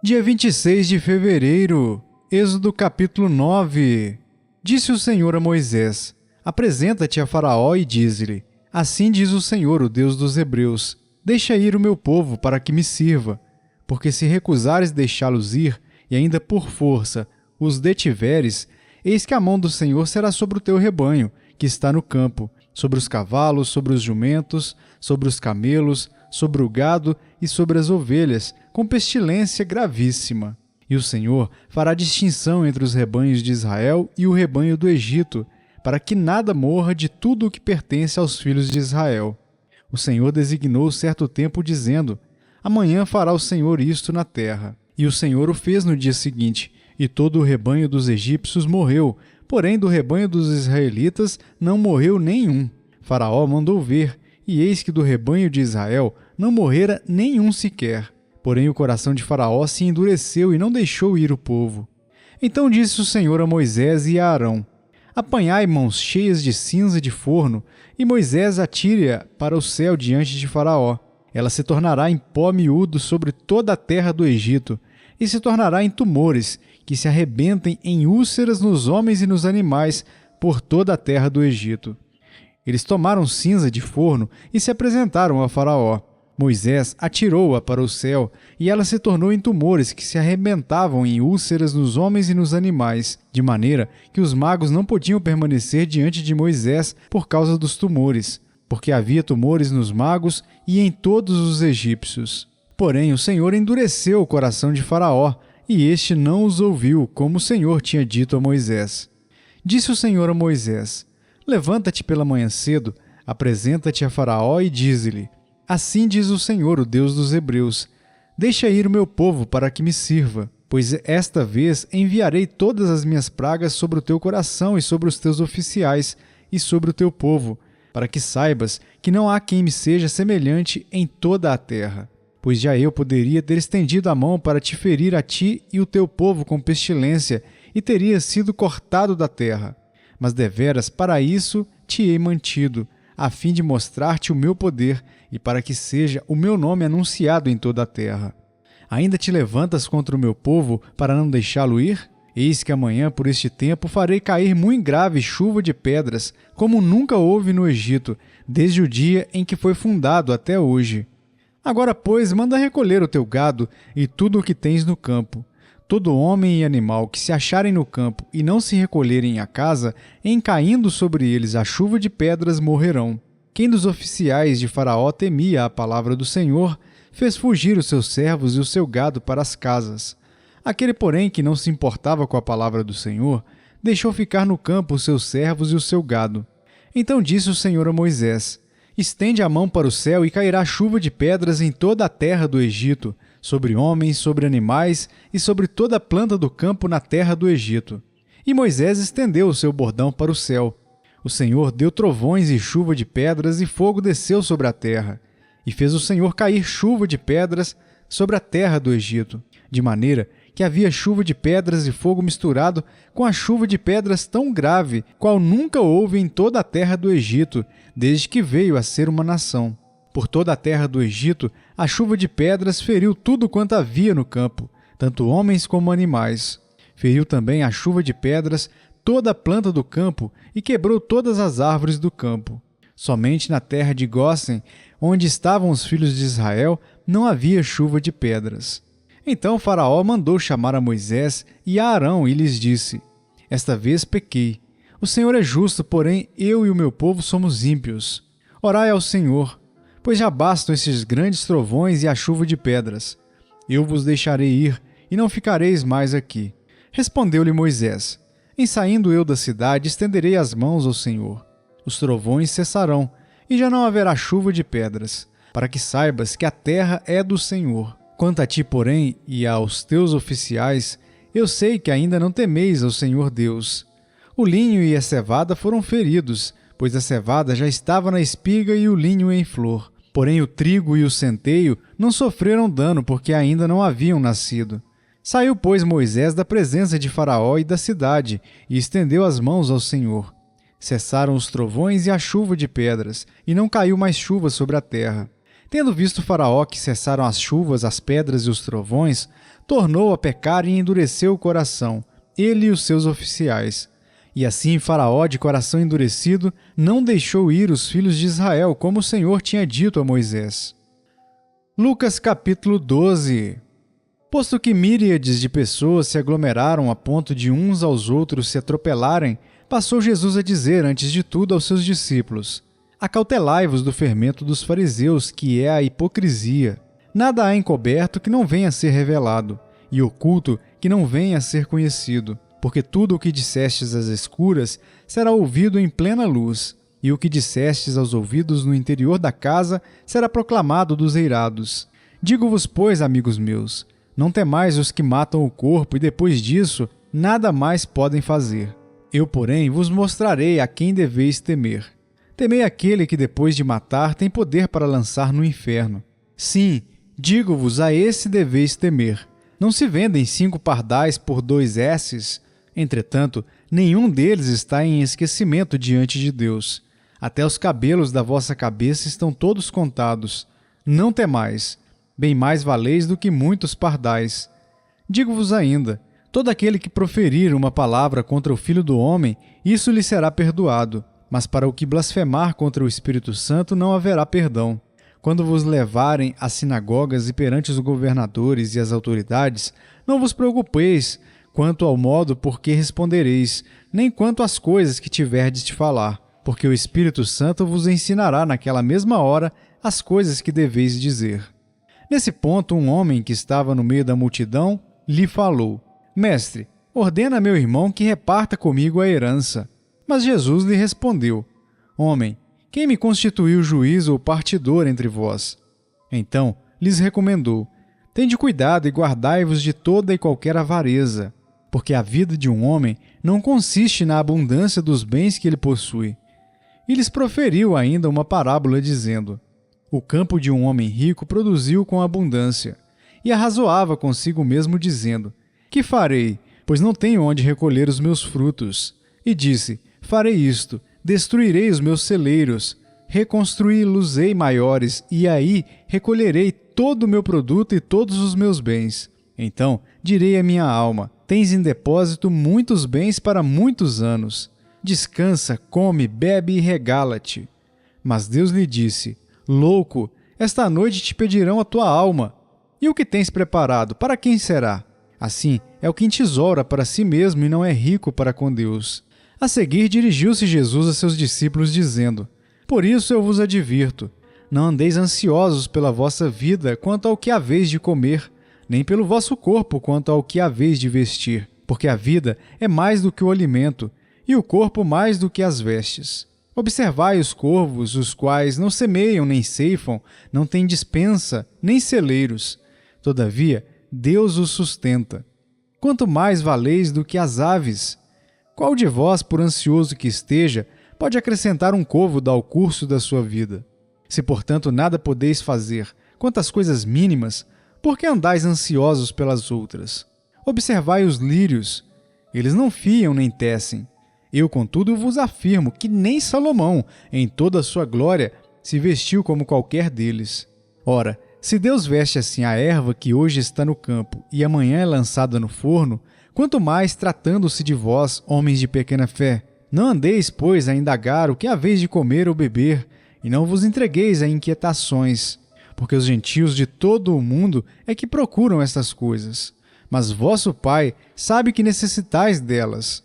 Dia 26 de fevereiro, Êxodo capítulo 9. Disse o Senhor a Moisés: Apresenta-te a Faraó e dize-lhe: Assim diz o Senhor, o Deus dos Hebreus: Deixa ir o meu povo para que me sirva. Porque se recusares deixá-los ir, e ainda por força os detiveres, eis que a mão do Senhor será sobre o teu rebanho, que está no campo, sobre os cavalos, sobre os jumentos, sobre os camelos, sobre o gado e sobre as ovelhas, com pestilência gravíssima. E o Senhor fará distinção entre os rebanhos de Israel e o rebanho do Egito, para que nada morra de tudo o que pertence aos filhos de Israel. O Senhor designou certo tempo, dizendo: Amanhã fará o Senhor isto na terra. E o Senhor o fez no dia seguinte, e todo o rebanho dos egípcios morreu, porém do rebanho dos israelitas não morreu nenhum. Faraó mandou ver, e eis que do rebanho de Israel não morrera nenhum sequer. Porém o coração de Faraó se endureceu e não deixou ir o povo. Então disse o Senhor a Moisés e a Arão: Apanhai mãos cheias de cinza de forno, e Moisés atire-a para o céu diante de Faraó. Ela se tornará em pó miúdo sobre toda a terra do Egito, e se tornará em tumores, que se arrebentem em úlceras nos homens e nos animais por toda a terra do Egito. Eles tomaram cinza de forno e se apresentaram a Faraó. Moisés atirou-a para o céu, e ela se tornou em tumores que se arrebentavam em úlceras nos homens e nos animais, de maneira que os magos não podiam permanecer diante de Moisés por causa dos tumores, porque havia tumores nos magos e em todos os egípcios. Porém, o Senhor endureceu o coração de Faraó, e este não os ouviu, como o Senhor tinha dito a Moisés. Disse o Senhor a Moisés: Levanta-te pela manhã cedo, apresenta-te a Faraó e dize-lhe: Assim diz o Senhor, o Deus dos Hebreus: Deixa ir o meu povo para que me sirva, pois esta vez enviarei todas as minhas pragas sobre o teu coração e sobre os teus oficiais e sobre o teu povo, para que saibas que não há quem me seja semelhante em toda a terra. Pois já eu poderia ter estendido a mão para te ferir a ti e o teu povo com pestilência, e teria sido cortado da terra. Mas deveras para isso te hei mantido, a fim de mostrar-te o meu poder, e para que seja o meu nome anunciado em toda a terra. Ainda te levantas contra o meu povo para não deixá-lo ir? Eis que amanhã, por este tempo, farei cair muito grave chuva de pedras, como nunca houve no Egito, desde o dia em que foi fundado até hoje. Agora, pois, manda recolher o teu gado e tudo o que tens no campo. Todo homem e animal que se acharem no campo e não se recolherem à casa, em caindo sobre eles a chuva de pedras, morrerão. Quem dos oficiais de Faraó temia a palavra do Senhor, fez fugir os seus servos e o seu gado para as casas. Aquele, porém, que não se importava com a palavra do Senhor, deixou ficar no campo os seus servos e o seu gado. Então disse o Senhor a Moisés: Estende a mão para o céu e cairá chuva de pedras em toda a terra do Egito, sobre homens, sobre animais e sobre toda a planta do campo na terra do Egito. E Moisés estendeu o seu bordão para o céu. O Senhor deu trovões e chuva de pedras, e fogo desceu sobre a terra. E fez o Senhor cair chuva de pedras sobre a terra do Egito, de maneira que havia chuva de pedras e fogo misturado com a chuva de pedras tão grave, qual nunca houve em toda a terra do Egito, desde que veio a ser uma nação. Por toda a terra do Egito, a chuva de pedras feriu tudo quanto havia no campo, tanto homens como animais. Feriu também a chuva de pedras toda a planta do campo e quebrou todas as árvores do campo. Somente na terra de Gósen, onde estavam os filhos de Israel, não havia chuva de pedras. Então Faraó mandou chamar a Moisés e a Arão e lhes disse: Esta vez pequei. O Senhor é justo, porém eu e o meu povo somos ímpios. Orai ao Senhor, pois já bastam esses grandes trovões e a chuva de pedras. Eu vos deixarei ir, e não ficareis mais aqui. Respondeu-lhe Moisés: Em saindo eu da cidade, estenderei as mãos ao Senhor. Os trovões cessarão, e já não haverá chuva de pedras, para que saibas que a terra é do Senhor. Quanto a ti, porém, e aos teus oficiais, eu sei que ainda não temeis ao Senhor Deus. O linho e a cevada foram feridos, pois a cevada já estava na espiga e o linho em flor. Porém o trigo e o centeio não sofreram dano, porque ainda não haviam nascido. Saiu, pois, Moisés da presença de Faraó e da cidade, e estendeu as mãos ao Senhor. Cessaram os trovões e a chuva de pedras, e não caiu mais chuva sobre a terra. Tendo visto Faraó que cessaram as chuvas, as pedras e os trovões, tornou a pecar e endureceu o coração, ele e os seus oficiais. E assim Faraó, de coração endurecido, não deixou ir os filhos de Israel, como o Senhor tinha dito a Moisés. Lucas capítulo 12. Posto que miríades de pessoas se aglomeraram a ponto de uns aos outros se atropelarem, passou Jesus a dizer, antes de tudo, aos seus discípulos: Acautelai-vos do fermento dos fariseus, que é a hipocrisia. Nada há encoberto que não venha a ser revelado, e oculto que não venha a ser conhecido. Porque tudo o que dissestes às escuras será ouvido em plena luz, e o que dissestes aos ouvidos no interior da casa será proclamado dos eirados. Digo-vos, pois, amigos meus, não temais os que matam o corpo e depois disso nada mais podem fazer. Eu, porém, vos mostrarei a quem deveis temer. Temei aquele que depois de matar tem poder para lançar no inferno. Sim, digo-vos, a esse deveis temer. Não se vendem 5 pardais por 2 esses? Entretanto, nenhum deles está em esquecimento diante de Deus. Até os cabelos da vossa cabeça estão todos contados. Não temais, bem mais valeis do que muitos pardais. Digo-vos ainda, todo aquele que proferir uma palavra contra o Filho do Homem, isso lhe será perdoado, mas para o que blasfemar contra o Espírito Santo não haverá perdão. Quando vos levarem às sinagogas e perante os governadores e as autoridades, não vos preocupeis quanto ao modo por que respondereis, nem quanto às coisas que tiverdes de falar, porque o Espírito Santo vos ensinará naquela mesma hora as coisas que deveis dizer. Nesse ponto, um homem que estava no meio da multidão lhe falou: Mestre, ordena a meu irmão que reparta comigo a herança. Mas Jesus lhe respondeu: Homem, quem me constituiu juiz ou partidor entre vós? Então lhes recomendou: Tende cuidado e guardai-vos de toda e qualquer avareza, porque a vida de um homem não consiste na abundância dos bens que ele possui. E lhes proferiu ainda uma parábola, dizendo: O campo de um homem rico produziu com abundância, e arrazoava consigo mesmo, dizendo: Que farei, pois não tenho onde recolher os meus frutos? E disse: Farei isto, destruirei os meus celeiros, reconstruí-los-ei maiores, e aí recolherei todo o meu produto e todos os meus bens. Então direi à minha alma: Tens em depósito muitos bens para muitos anos. Descansa, come, bebe e regala-te. Mas Deus lhe disse: Louco, esta noite te pedirão a tua alma. E o que tens preparado, para quem será? Assim é o que entesoura para si mesmo e não é rico para com Deus. A seguir dirigiu-se Jesus a seus discípulos, dizendo: Por isso eu vos advirto, não andeis ansiosos pela vossa vida quanto ao que haveis de comer, nem pelo vosso corpo quanto ao que haveis de vestir, porque a vida é mais do que o alimento, e o corpo mais do que as vestes. Observai os corvos, os quais não semeiam nem ceifam, não têm despensa, nem celeiros. Todavia, Deus os sustenta. Quanto mais valeis do que as aves? Qual de vós, por ansioso que esteja, pode acrescentar um côvado ao curso da sua vida? Se, portanto, nada podeis fazer quanto às coisas mínimas, por que andais ansiosos pelas outras? Observai os lírios. Eles não fiam nem tecem. Eu, contudo, vos afirmo que nem Salomão, em toda a sua glória, se vestiu como qualquer deles. Ora, se Deus veste assim a erva que hoje está no campo e amanhã é lançada no forno, quanto mais tratando-se de vós, homens de pequena fé. Não andeis, pois, a indagar o que haveis de comer ou beber, e não vos entregueis a inquietações, porque os gentios de todo o mundo é que procuram estas coisas. Mas vosso Pai sabe que necessitais delas.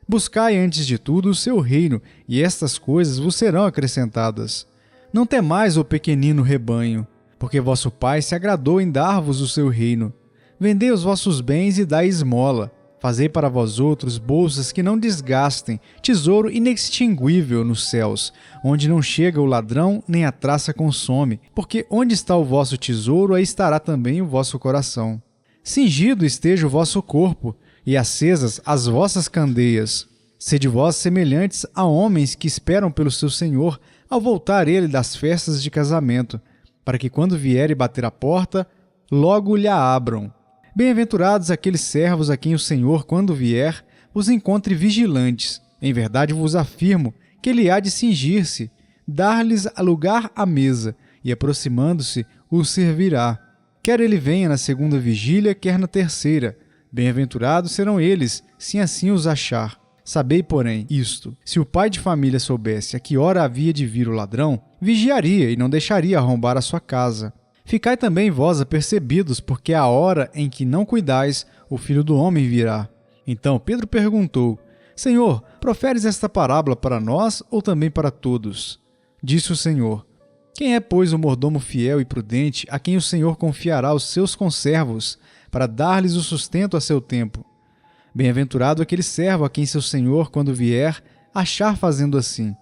Buscai antes de tudo o seu reino, e estas coisas vos serão acrescentadas. Não temais, ó pequenino rebanho, porque vosso Pai se agradou em dar-vos o seu reino. Vendei os vossos bens e dai esmola. Fazei para vós outros bolsas que não desgastem, tesouro inextinguível nos céus, onde não chega o ladrão nem a traça consome, porque onde está o vosso tesouro, aí estará também o vosso coração. Cingido esteja o vosso corpo, e acesas as vossas candeias. Sede vós semelhantes a homens que esperam pelo seu Senhor ao voltar ele das festas de casamento, para que quando vier e bater a porta, logo lhe a abram. Bem-aventurados aqueles servos a quem o Senhor, quando vier, os encontre vigilantes. Em verdade vos afirmo que ele há de cingir-se, dar-lhes lugar à mesa, e aproximando-se, o servirá. Quer ele venha na segunda vigília, quer na terceira. Bem-aventurados serão eles, se assim os achar. Sabei, porém, isto: se o pai de família soubesse a que hora havia de vir o ladrão, vigiaria e não deixaria arrombar a sua casa. Ficai também vós apercebidos, porque a hora em que não cuidais, o Filho do Homem virá. Então Pedro perguntou: Senhor, proferes esta parábola para nós ou também para todos? Disse o Senhor: Quem é, pois, o mordomo fiel e prudente, a quem o Senhor confiará os seus conservos, para dar-lhes o sustento a seu tempo? Bem-aventurado aquele servo a quem seu senhor, quando vier, achar fazendo assim.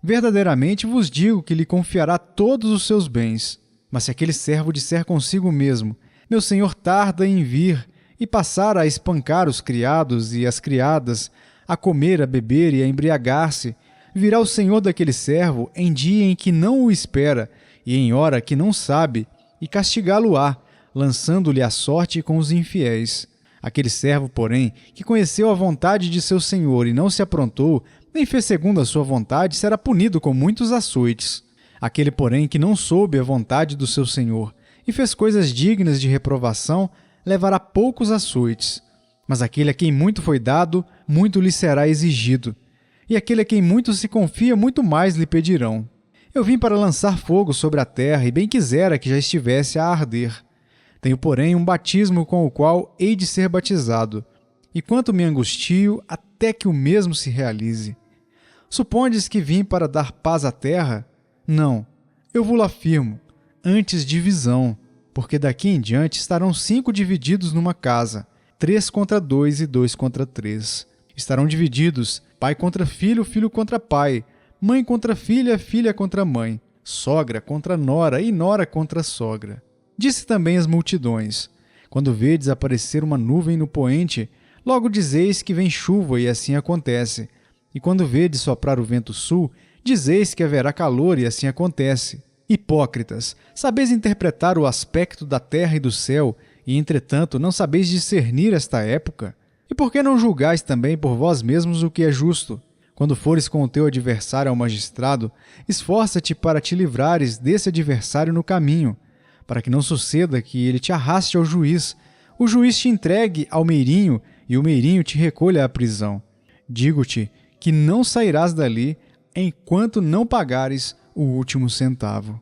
Verdadeiramente vos digo que lhe confiará todos os seus bens. Mas se aquele servo disser consigo mesmo: Meu senhor tarda em vir, e passar a espancar os criados e as criadas, a comer, a beber e a embriagar-se, virá o senhor daquele servo em dia em que não o espera e em hora que não sabe, e castigá-lo-á, lançando-lhe a sorte com os infiéis. Aquele servo, porém, que conheceu a vontade de seu senhor e não se aprontou, nem fez segundo a sua vontade, será punido com muitos açoites. Aquele, porém, que não soube a vontade do seu senhor e fez coisas dignas de reprovação, levará poucos açoites. Mas aquele a quem muito foi dado, muito lhe será exigido. E aquele a quem muito se confia, muito mais lhe pedirão. Eu vim para lançar fogo sobre a terra, e bem quisera que já estivesse a arder. Tenho, porém, um batismo com o qual hei de ser batizado, e quanto me angustio até que o mesmo se realize. Supondes que vim para dar paz à terra? Não, eu vou-lo afirmo, antes divisão, porque daqui em diante estarão 5 divididos numa casa, 3 contra 2 e 2 contra 3. Estarão divididos, pai contra filho, filho contra pai, mãe contra filha, filha contra mãe, sogra contra nora e nora contra sogra. Disse também às multidões: Quando vedes aparecer uma nuvem no poente, logo dizeis que vem chuva, e assim acontece. E quando vedes soprar o vento sul, dizeis que haverá calor, e assim acontece. Hipócritas, sabeis interpretar o aspecto da terra e do céu, e entretanto não sabeis discernir esta época? E por que não julgais também por vós mesmos o que é justo? Quando fores com o teu adversário ao magistrado, esforça-te para te livrares desse adversário no caminho, para que não suceda que ele te arraste ao juiz, o juiz te entregue ao meirinho e o meirinho te recolha à prisão. Digo-te que não sairás dali enquanto não pagares o último centavo.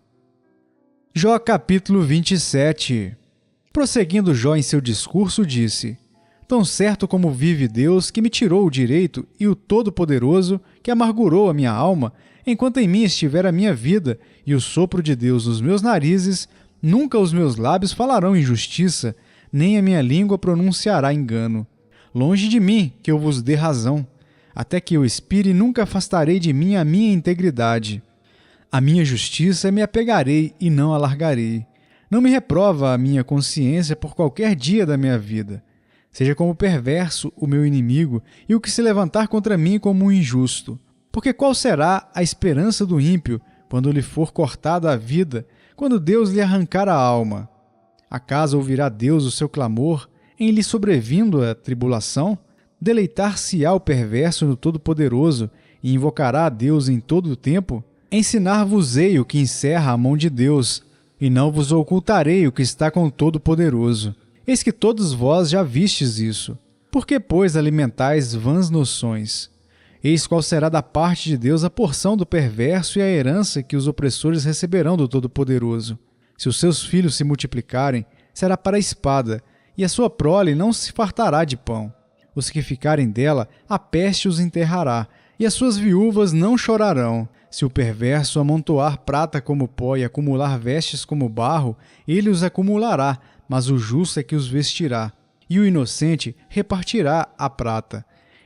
Jó capítulo 27. Prosseguindo Jó em seu discurso, disse: Tão certo como vive Deus, que me tirou o direito, e o Todo-Poderoso, que amargurou a minha alma, enquanto em mim estiver a minha vida e o sopro de Deus nos meus narizes, nunca os meus lábios falarão injustiça, nem a minha língua pronunciará engano. Longe de mim que eu vos dê razão. Até que eu expire, nunca afastarei de mim a minha integridade. A minha justiça me apegarei e não alargarei. Não me reprova a minha consciência por qualquer dia da minha vida. Seja como perverso o meu inimigo e o que se levantar contra mim como um injusto. Porque qual será a esperança do ímpio quando lhe for cortada a vida, quando Deus lhe arrancar a alma? Acaso ouvirá Deus o seu clamor em lhe sobrevindo a tribulação? Deleitar-se-á o perverso no Todo-Poderoso e invocará a Deus em todo o tempo? Ensinar-vos-ei o que encerra a mão de Deus, e não vos ocultarei o que está com o Todo-Poderoso. Eis que todos vós já vistes isso. Por que, pois, alimentais vãs noções? Eis qual será da parte de Deus a porção do perverso e a herança que os opressores receberão do Todo-Poderoso. Se os seus filhos se multiplicarem, será para a espada, e a sua prole não se fartará de pão. Os que ficarem dela, a peste os enterrará, e as suas viúvas não chorarão. Se o perverso amontoar prata como pó e acumular vestes como barro, ele os acumulará, mas o justo é que os vestirá. E o inocente repartirá a prata.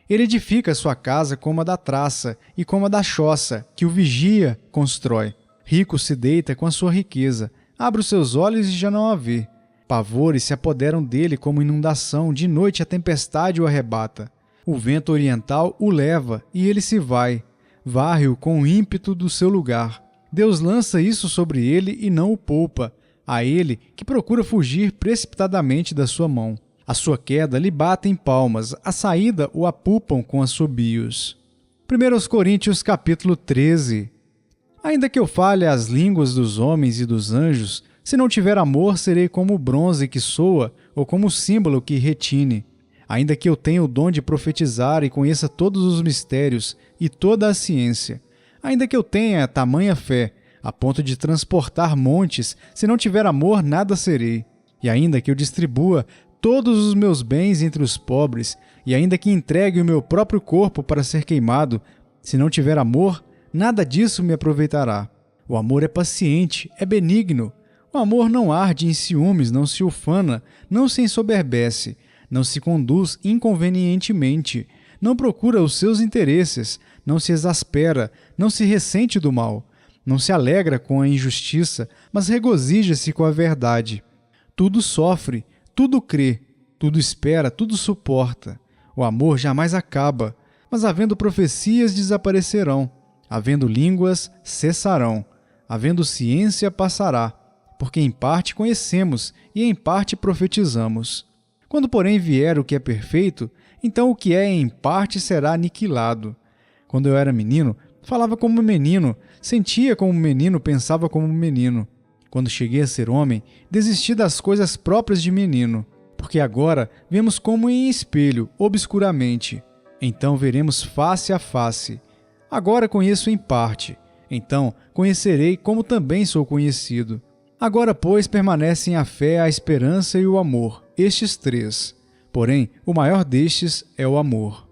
Ele edifica sua casa como a da traça e como a da choça, que o vigia constrói. Rico se deita com a sua riqueza, abre os seus olhos e já não a vê. Pavores se apoderam dele como inundação, de noite a tempestade o arrebata. O vento oriental o leva, e ele se vai. Varre-o com o ímpeto do seu lugar. Deus lança isso sobre ele e não o poupa, a ele que procura fugir precipitadamente da sua mão. A sua queda lhe batem palmas, a saída o apupam com assobios. 1 Coríntios capítulo 13. Ainda que eu fale as línguas dos homens e dos anjos, se não tiver amor, serei como o bronze que soa ou como o símbolo que retine. Ainda que eu tenha o dom de profetizar e conheça todos os mistérios e toda a ciência, ainda que eu tenha tamanha fé, a ponto de transportar montes, se não tiver amor, nada serei. E ainda que eu distribua todos os meus bens entre os pobres, e ainda que entregue o meu próprio corpo para ser queimado, se não tiver amor, nada disso me aproveitará. O amor é paciente, é benigno. O amor não arde em ciúmes, não se ufana, não se ensoberbece, não se conduz inconvenientemente, não procura os seus interesses, não se exaspera, não se ressente do mal, não se alegra com a injustiça, mas regozija-se com a verdade. Tudo sofre, tudo crê, tudo espera, tudo suporta. O amor jamais acaba, mas havendo profecias desaparecerão, havendo línguas cessarão, havendo ciência passará, porque em parte conhecemos e em parte profetizamos. Quando, porém, vier o que é perfeito, então o que é em parte será aniquilado. Quando eu era menino, falava como menino, sentia como menino, pensava como menino. Quando cheguei a ser homem, desisti das coisas próprias de menino, porque agora vemos como em espelho, obscuramente. Então veremos face a face. Agora conheço em parte, então conhecerei como também sou conhecido. Agora, pois, permanecem a fé, a esperança e o amor, estes três. Porém, o maior destes é o amor.